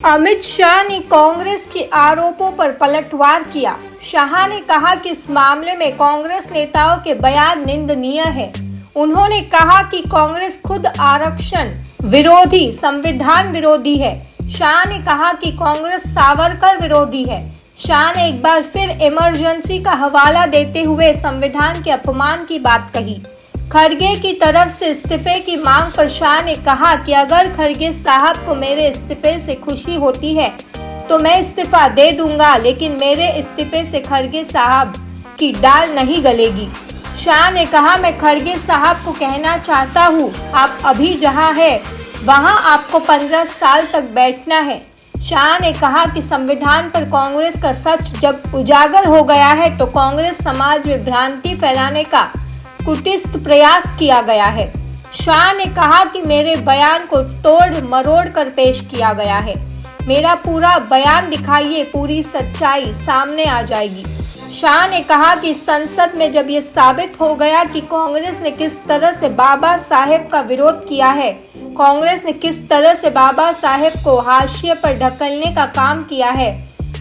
अमित शाह ने कांग्रेस के आरोपों पर पलटवार किया। शाह ने कहा कि इस मामले में कांग्रेस नेताओं के बयान निंदनीय है। उन्होंने कहा कि कांग्रेस खुद आरक्षण विरोधी, संविधान विरोधी है। शाह ने कहा कि कांग्रेस सावरकर विरोधी है। शाह ने एक बार फिर इमरजेंसी का हवाला देते हुए संविधान के अपमान की बात कही। खड़गे की तरफ से इस्तीफे की मांग पर शाह ने कहा कि अगर खड़गे साहब को मेरे इस्तीफे से खुशी होती है तो मैं इस्तीफा दे दूंगा, लेकिन मेरे इस्तीफे से खड़गे साहब की दाल नहीं गलेगी। शाह ने कहा, मैं खड़गे साहब को कहना चाहता हूँ, आप अभी जहाँ है वहाँ आपको 15 साल तक बैठना है। शाह ने कहा कि संविधान पर कांग्रेस का सच जब उजागर हो गया है तो कांग्रेस समाज में भ्रांति फैलाने का कुटिल प्रयास किया गया है। शाह ने कहा कि मेरे बयान को तोड़ मरोड़ कर पेश किया गया है। मेरा पूरा बयान दिखाइए, पूरी सच्चाई सामने आ जाएगी। शाह ने कहा कि संसद में जब ये साबित हो गया कि कांग्रेस ने किस तरह से बाबा साहेब का विरोध किया है, कांग्रेस ने किस तरह से बाबा साहेब को हाशिए पर ढकेलने का काम किया है,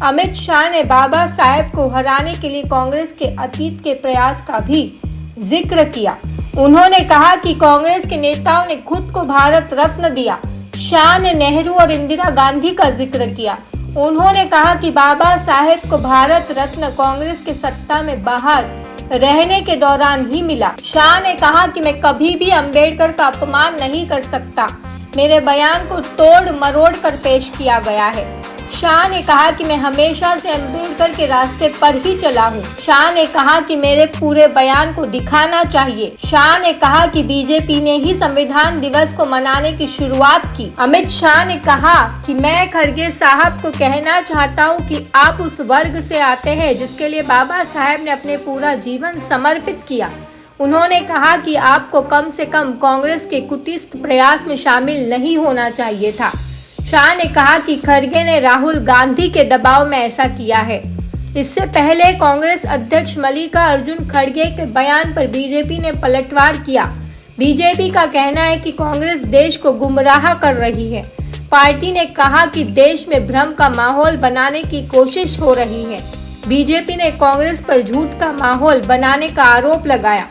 अमित शाह ने बाबा साहेब को हराने के लिए कांग्रेस के अतीत के प्रयास का भी जिक्र किया। उन्होंने कहा कि कांग्रेस के नेताओं ने खुद को भारत रत्न दिया। शाह ने नेहरू और इंदिरा गांधी का जिक्र किया। उन्होंने कहा कि बाबा साहेब को भारत रत्न कांग्रेस के सत्ता में बाहर रहने के दौरान ही मिला। शाह ने कहा कि मैं कभी भी अंबेडकर का अपमान नहीं कर सकता। मेरे बयान को तोड़ मरोड़ कर पेश किया गया है। शाह ने कहा कि मैं हमेशा से अंबेडकर के रास्ते पर ही चला हूँ। शाह ने कहा कि मेरे पूरे बयान को दिखाना चाहिए। शाह ने कहा कि बीजेपी ने ही संविधान दिवस को मनाने की शुरुआत की। अमित शाह ने कहा कि मैं खड़गे साहब को कहना चाहता हूँ कि आप उस वर्ग से आते हैं जिसके लिए बाबा साहेब ने अपने पूरा जीवन समर्पित किया। उन्होंने कहा कि आपको कम से कम कांग्रेस के कुटिल प्रयास में शामिल नहीं होना चाहिए था। शाह ने कहा कि खड़गे ने राहुल गांधी के दबाव में ऐसा किया है। इससे पहले कांग्रेस अध्यक्ष मल्लिकार्जुन खड़गे के बयान पर बीजेपी ने पलटवार किया। बीजेपी का कहना है कि कांग्रेस देश को गुमराह कर रही है। पार्टी ने कहा कि देश में भ्रम का माहौल बनाने की कोशिश हो रही है। बीजेपी ने कांग्रेस पर झूठ का माहौल बनाने का आरोप लगाया।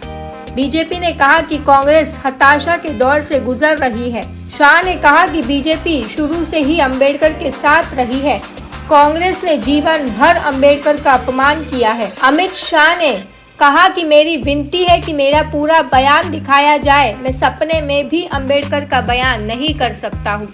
बीजेपी ने कहा कि कांग्रेस हताशा के दौर से गुजर रही है। शाह ने कहा कि बीजेपी शुरू से ही अंबेडकर के साथ रही है। कांग्रेस ने जीवन भर अंबेडकर का अपमान किया है। अमित शाह ने कहा कि मेरी विनती है कि मेरा पूरा बयान दिखाया जाए। मैं सपने में भी अंबेडकर का बयान नहीं कर सकता हूँ।